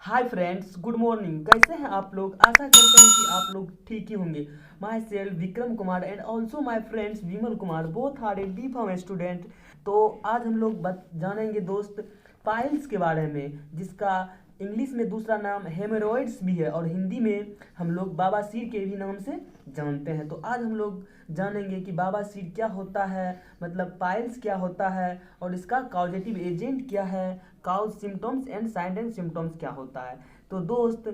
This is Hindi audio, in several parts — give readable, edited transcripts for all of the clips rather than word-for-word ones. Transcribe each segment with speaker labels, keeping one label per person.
Speaker 1: Hi friends, good morning. कैसे हैं आप लोग? आशा करते हैं कि आप लोग ठीक ही होंगे। Myself Vikram Kumar and also my friends Vimal Kumar, both are a B pharm student. तो आज हम लोग जानेंगे दोस्त पाइल्स के बारे में, जिसका इंग्लिश में दूसरा नाम हेमोरॉइड्स भी है और हिंदी में हम लोग बवासीर के भी नाम से जानते हैं। तो आज हम लोग जानेंगे कि बवासीर क्या होता है, मतलब पाइल्स क्या होता है और इसका कॉजेटिव एजेंट क्या है, cause symptoms and sign and symptoms क्या होता है। तो दोस्त,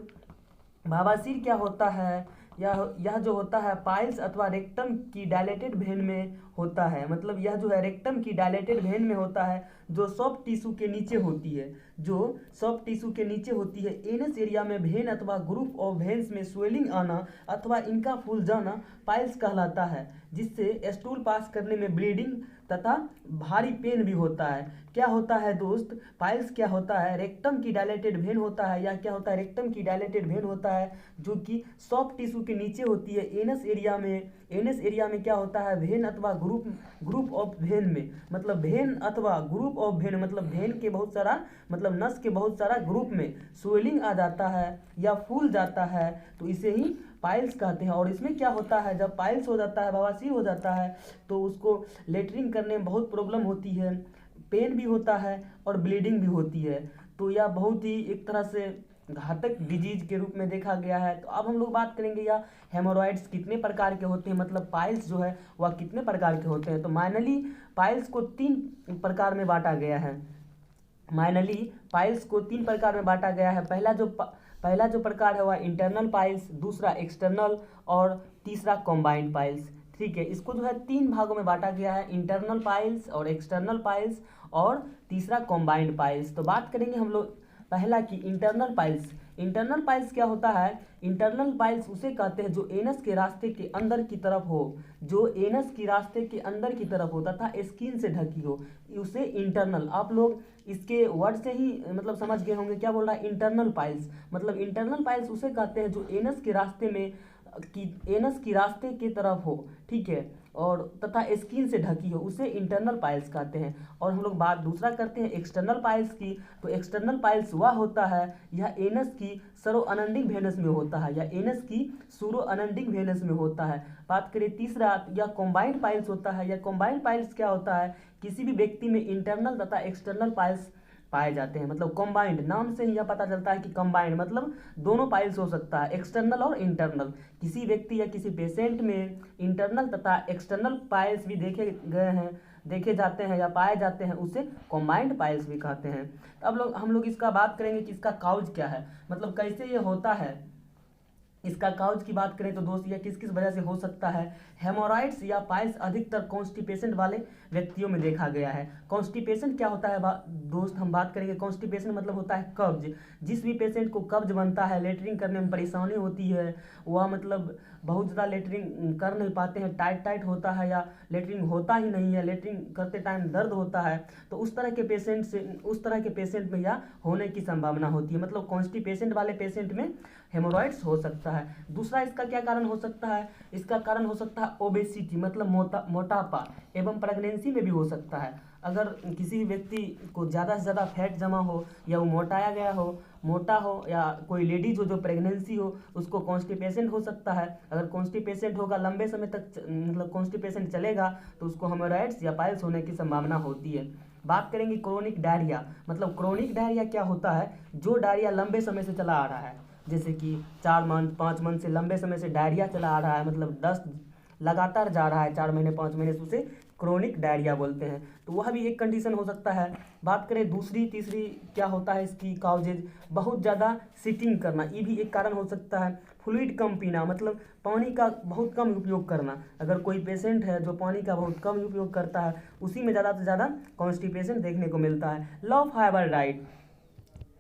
Speaker 1: बवासीर क्या होता है? यह जो होता है पाइल्स अथवा रेक्टम की डायलेटेड वेन में होता है। मतलब यह जो है रेक्टम की डायलेटेड वेन में होता है, जो सॉफ्ट टिश्यू के नीचे होती है। जो सॉफ्ट टिश्यू के नीचे होती है, एनस एरिया में वेन अथवा ग्रुप ऑफ वेन्स में स्वेलिंग आना अथवा इनका फूल जाना पाइल्स कहलाता है, जिससे स्टूल पास करने में ब्लीडिंग तथा भारी पेन भी होता है। क्या होता है दोस्त? पाइल्स क्या होता है? रेक्टम की डायलेटेड वेन होता है। या क्या होता है? रेक्टम की डायलेटेड वेन होता है जो कि सॉफ्ट टिश्यू के नीचे होती है, एनस एरिया में। एनस एरिया में क्या होता है? वेन अथवा ग्रुप ऑफ वेन में, मतलब वेन अथवा ग्रुप ऑफ वेन, मतलब वेन के बहुत सारा, मतलब नस के बहुत सारा ग्रुप में स्वेलिंग आ जाता है या फूल जाता है, तो इसे ही पाइल्स कहते हैं। और इसमें क्या होता है, जब पाइल्स हो जाता है, बवासीर हो जाता है, तो उसको लेटरिंग करने में बहुत प्रॉब्लम होती है, पेन भी होता है और ब्लीडिंग भी होती है। तो यह बहुत ही एक तरह से घातक डिजीज के रूप में देखा गया है। तो अब हम लोग बात करेंगे या हेमोरॉइड्स कितने प्रकार के होते हैं, मतलब पाइल्स जो है वह कितने प्रकार के होते हैं। तो माइनली पाइल्स को 3 प्रकार में बांटा गया है। माइनली पाइल्स को 3 प्रकार में बांटा गया है। पहला जो प्रकार है वह इंटरनल पाइल्स, दूसरा एक्सटर्नल और तीसरा कॉम्बाइंड पाइल्स। ठीक है, इसको जो है 3 भागों में बांटा गया है, इंटरनल पाइल्स और एक्सटर्नल पाइल्स और तीसरा कॉम्बाइंड पाइल्स। तो बात करेंगे हम लोग पहला की इंटरनल पाइल्स। इंटरनल पाइल्स क्या होता है? इंटरनल पाइल्स उसे कहते हैं जो एनस के रास्ते के अंदर की तरफ हो, जो एनस की रास्ते के अंदर की तरफ हो तथा स्किन से ढकी हो, उसे इंटरनल। आप लोग इसके वर्ड से ही मतलब समझ गए होंगे क्या बोल रहा है इंटरनल पाइल्स। मतलब इंटरनल पाइल्स उसे कहते हैं जो एनस के रास्ते में एनस की रास्ते की तरफ हो, ठीक है, और तथा स्किन से ढकी हो, उसे इंटरनल पाइल्स कहते हैं। और हम लोग बात दूसरा करते हैं एक्सटर्नल पाइल्स की। तो एक्सटर्नल पाइल्स वह होता है, यह एनस की सरो अनंडिंग वेनस में होता है, या एनस की सूरो अनंडिंग वेनस में होता है। बात करें तीसरा, यह कॉम्बाइंड पाइल्स होता है। यह कॉम्बाइंड पाइल्स क्या होता है? किसी भी व्यक्ति में इंटरनल तथा एक्सटर्नल पाइल्स पाए जाते हैं। मतलब कॉम्बाइंड, नाम से ही यह पता चलता है कि कॉम्बाइंड मतलब दोनों पाइल्स हो सकता है, एक्सटर्नल और इंटरनल। किसी व्यक्ति या किसी पेशेंट में इंटरनल तथा एक्सटर्नल पाइल्स भी देखे जाते हैं या पाए जाते हैं, उसे कॉम्बाइंड पाइल्स भी कहते हैं। अब हम लोग इसका बात करेंगे कि इसका काउज क्या है, मतलब कैसे ये होता है। इसका काउज की बात करें तो दोस्त, यह किस किस वजह से हो सकता है? हेमोरॉइड्स या पाइल्स अधिकतर कॉन्स्टिपेशन वाले व्यक्तियों में देखा गया है। कॉन्स्टिपेशन क्या होता है दोस्त, हम बात करेंगे। कॉन्स्टिपेशन मतलब होता है कब्ज। जिस भी पेशेंट को कब्ज बनता है, लेटरिंग करने में परेशानी होती है, वह मतलब बहुत ज़्यादा लेटरिंग कर नहीं पाते हैं, टाइट टाइट होता है या लेटरिंग होता ही नहीं है, लेटरिंग करते टाइम दर्द होता है, तो उस तरह के पेशेंट में यह होने की संभावना होती है। मतलब कॉन्स्टिपेशन वाले पेशेंट में हेमोरॉइड्स हो सकता है। दूसरा इसका क्या कारण हो सकता है? इसका कारण हो सकता है ओबेसिटी, मतलब मोटापा, एवं प्रेगनेंसी में भी हो सकता है। अगर किसी व्यक्ति को ज़्यादा से ज़्यादा फैट जमा हो या वो मोटाया गया हो, मोटा हो, या कोई लेडीज हो जो प्रेगनेंसी हो, उसको कॉन्स्टिपेशन हो सकता है। अगर कॉन्स्टिपेशन होगा, लंबे समय तक मतलब कॉन्स्टिपेशन चलेगा, तो उसको हेमोरॉइड्स या पाइल्स होने की संभावना होती है। बात करेंगे क्रोनिक डायरिया। मतलब क्रोनिक डायरिया क्या होता है? जो डायरिया लंबे समय से चला आ रहा है, जैसे कि 4 मंथ 5 मंथ से लंबे समय से डायरिया चला आ रहा है, मतलब 10 लगातार जा रहा है, 4 महीने 5 महीने से, उसे क्रोनिक डायरिया बोलते हैं। तो वह भी एक कंडीशन हो सकता है। बात करें दूसरी तीसरी, क्या होता है इसकी काउजेज? बहुत ज़्यादा सिटिंग करना, ये भी एक कारण हो सकता है। फ्लूइड कम पीना, मतलब पानी का बहुत कम उपयोग करना। अगर कोई पेशेंट है जो पानी का बहुत कम उपयोग करता है, उसी में ज़्यादा से ज़्यादा कॉन्स्टिपेशन देखने को मिलता है। लो फाइबर डाइट,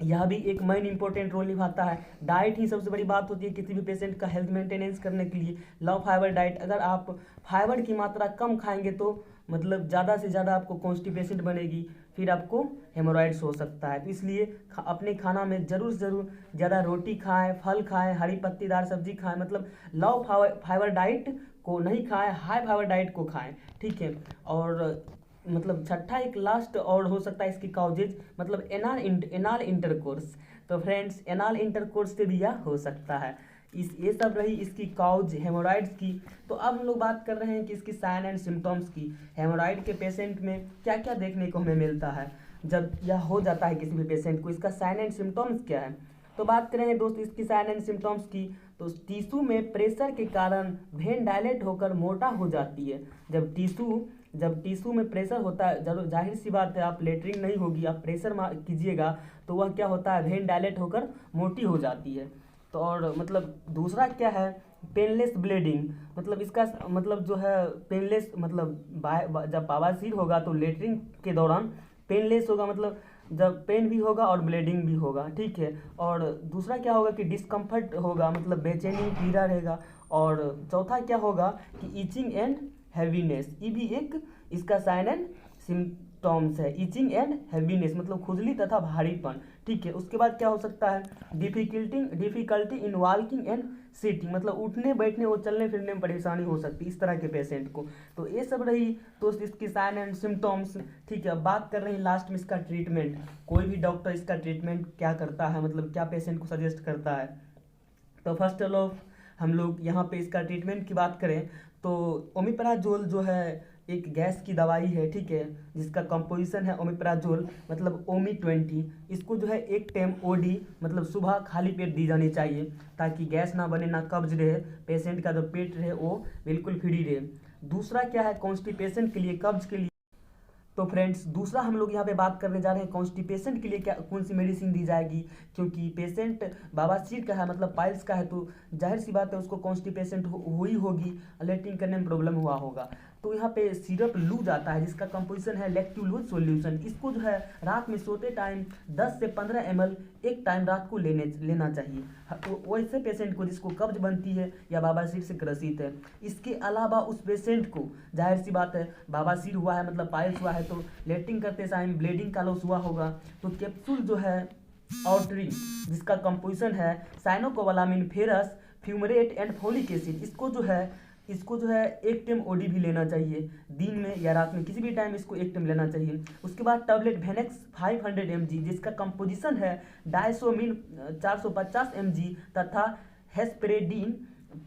Speaker 1: यह भी एक मेन इंपॉर्टेंट रोल निभाता है। डाइट ही सबसे बड़ी बात होती है किसी भी पेशेंट का हेल्थ मेंटेनेंस करने के लिए। लो फाइबर डाइट, अगर आप फाइबर की मात्रा कम खाएंगे तो मतलब ज़्यादा से ज़्यादा आपको कॉन्स्टिपेशन बनेगी, फिर आपको हेमोरॉइड्स हो सकता है। तो इसलिए अपने खाना में ज़रूर से ज़रूर ज़्यादा रोटी खाएं, फल खाएं, हरी पत्तीदार सब्जी खाएं। मतलब लो फाइबर डाइट को नहीं खाएं, हाई फाइबर डाइट को खाएं, ठीक है। और मतलब छठा एक लास्ट और हो सकता है इसकी काउजेज, मतलब एनाल इंटरकोर्स। तो फ्रेंड्स एनाल इंटरकोर्स से भी यह हो सकता है। ये सब रही इसकी काउज हेमोराइड्स की। तो अब हम लोग बात कर रहे हैं कि इसकी साइन एंड सिम्टम्स की। हेमोराइड के पेशेंट में क्या क्या देखने को हमें मिलता है जब यह हो जाता है किसी भी पेशेंट को, इसका साइन एंड सिम्टम्स क्या है। तो बात करें दोस्त इसकी साइन एंड सिम्टम्स की, तो टिश्यू में प्रेशर के कारण वेन डायलेट होकर मोटा हो जाती है। जब टिश्यू में प्रेशर होता है, जरूर जाहिर सी बात है, आप लेटरिन नहीं होगी, आप प्रेशर कीजिएगा तो वह क्या होता है, वेन डायलेट होकर मोटी हो जाती है। तो और मतलब दूसरा क्या है, पेनलेस ब्लीडिंग। मतलब इसका मतलब जो है पेनलेस, मतलब जब बवासीर होगा तो लेटरिन के दौरान पेनलेस होगा, मतलब जब पेन भी होगा और ब्लीडिंग भी होगा, ठीक है। और दूसरा क्या होगा कि डिस्कम्फर्ट होगा, मतलब बेचैनी पीड़ा रहेगा। और चौथा क्या होगा कि ईचिंग एंड हैवीनेस, ये भी एक इसका साइन एंड सिम्टम्स है। ईचिंग एंड हैवीनेस मतलब खुजली तथा भारीपन, ठीक है। उसके बाद क्या हो सकता है, difficulty in walking and sitting, मतलब उठने बैठने और चलने फिरने में परेशानी हो सकती है इस तरह के पेशेंट को। तो ये सब रही तो इसकी साइन एंड सिम्टम्स, ठीक है। अब बात कर रहे हैं लास्ट में इसका ट्रीटमेंट। कोई भी डॉक्टर इसका ट्रीटमेंट क्या करता है, मतलब क्या पेशेंट को सजेस्ट करता है। तो फर्स्ट ऑफ हम लोग यहाँ पे इसका ट्रीटमेंट की बात करें तो ओमिप्राजोल जो है एक गैस की दवाई है, ठीक है, जिसका कंपोजिशन है ओमिप्राजोल मतलब ओमी 20। इसको जो है एक टाइम ओडी मतलब सुबह खाली पेट दी जानी चाहिए, ताकि गैस ना बने, ना कब्ज रहे, पेशेंट का जो पेट रहे वो बिल्कुल फ्री रहे। दूसरा क्या है, कॉन्स्टिपेशन के लिए, कब्ज के लिए। तो फ्रेंड्स दूसरा हम लोग यहाँ पे बात करने जा रहे हैं कॉन्स्टिपेशन के लिए क्या कौन सी मेडिसिन दी जाएगी, क्योंकि पेशेंट बवासीर का है, मतलब पाइल्स का है, तो जाहिर सी बात है उसको कॉन्स्टिपेशन हुई होगी, लेटरिन करने में प्रॉब्लम हुआ होगा। तो यहाँ पे सिरप लूज आता है जिसका कंपोजिशन है लैक्टुलोज सॉल्यूशन। इसको जो है रात में सोते टाइम 10 से 15 ml एक टाइम रात को लेना चाहिए। तो वैसे पेशेंट को जिसको कब्ज बनती है या बवासीर से ग्रसित है। इसके अलावा उस पेशेंट को जाहिर सी बात है बवासीर हुआ है, मतलब पाइल्स हुआ है, तो लेटरिन करते टाइम ब्लीडिंग का लॉस हुआ होगा, तो कैप्सूल जो है आउटरिन जिसका कंपोजिशन है cyanocobalamin ferrous fumarate and folic acid, इसको जो है एक टाइम ओडी भी लेना चाहिए, दिन में या रात में किसी भी टाइम इसको एक टाइम लेना चाहिए। उसके बाद टैबलेट वेनेक्स 500 mg जिसका कंपोजिशन है डायसोमिन 450 mg तथा हेस्पेरेडीन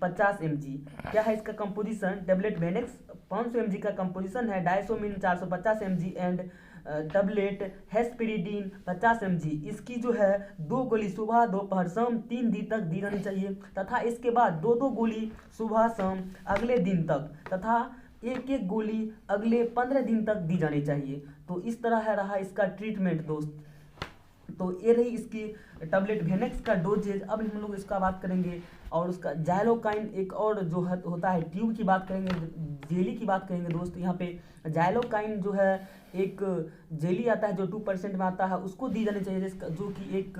Speaker 1: 50 mg। क्या है इसका कंपोजिशन, टैबलेट वेनेक्स 500 mg का कंपोजिशन है, डायसोमिन 450 mg एंड टैबलेट हेस्पेरिडीन 50 mg। इसकी जो है 2 गोली सुबह दोपहर शाम 3 दिन तक दी जानी चाहिए, तथा इसके बाद 2 गोली सुबह शाम अगले दिन तक, तथा एक गोली अगले 15 दिन तक दी जानी चाहिए। तो इस तरह है रहा इसका ट्रीटमेंट दोस्त। तो ये रही इसकी टैबलेट वेनेक्स का डोजेज। अब हम लोग इसका बात करेंगे और उसका जाइलोकाइन एक और जो है होता है ट्यूब की बात करेंगे, जेली की बात करेंगे दोस्त। यहाँ पे जाइलोकाइन जो है एक जेली आता है जो 2% में आता है, उसको दी जानी चाहिए, जिसका जो कि एक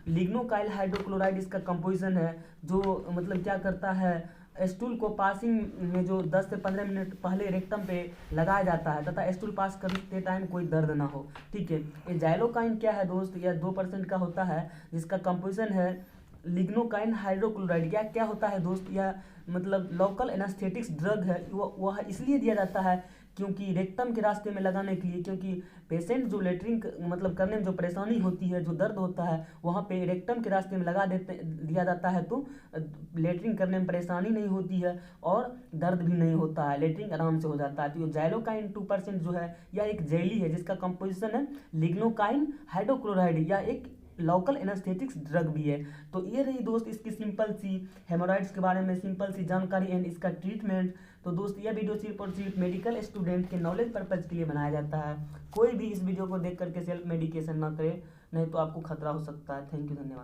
Speaker 1: लिग्नोकाइल हाइड्रोक्लोराइड इसका कंपोजिशन है, जो मतलब क्या करता है, स्टूल को पासिंग में जो 10 से 15 मिनट पहले रेक्टम पे लगाया जाता है तथा स्टूल पास करते टाइम कोई दर्द ना हो, ठीक है। ये जाइलोकाइन क्या है दोस्त, यह 2% का होता है, जिसका कंपोजिशन है लिग्नोकाइन हाइड्रोक्लोराइड। क्या होता है दोस्त, यह मतलब लोकल एनास्थेटिक्स ड्रग है। वह इसलिए दिया जाता है क्योंकि रेक्टम के रास्ते में लगाने के लिए, क्योंकि पेशेंट जो लेटरिन मतलब करने में जो परेशानी होती है, जो दर्द होता है, वहाँ पे रेक्टम के रास्ते में दिया जाता है, तो लेटरिन करने में परेशानी नहीं होती है और दर्द भी नहीं होता है, लेटरिन आराम से हो जाता है। तो जाइलोकाइन 2% जो है यह एक जेली है जिसका कंपोजिशन है लिग्नोकाइन हाइड्रोक्लोराइड, या एक लोकल एनास्थेटिक्स ड्रग भी है। तो ये रही दोस्त इसकी सिंपल सी हेमोराइड्स के बारे में सिंपल सी जानकारी एंड इसका ट्रीटमेंट। तो दोस्त यह वीडियो सिर्फ और सिर्फ मेडिकल स्टूडेंट के नॉलेज पर्पज के लिए बनाया जाता है। कोई भी इस वीडियो को देख करके सेल्फ मेडिकेशन ना करे, नहीं तो आपको खतरा हो सकता है। थैंक यू, धन्यवाद।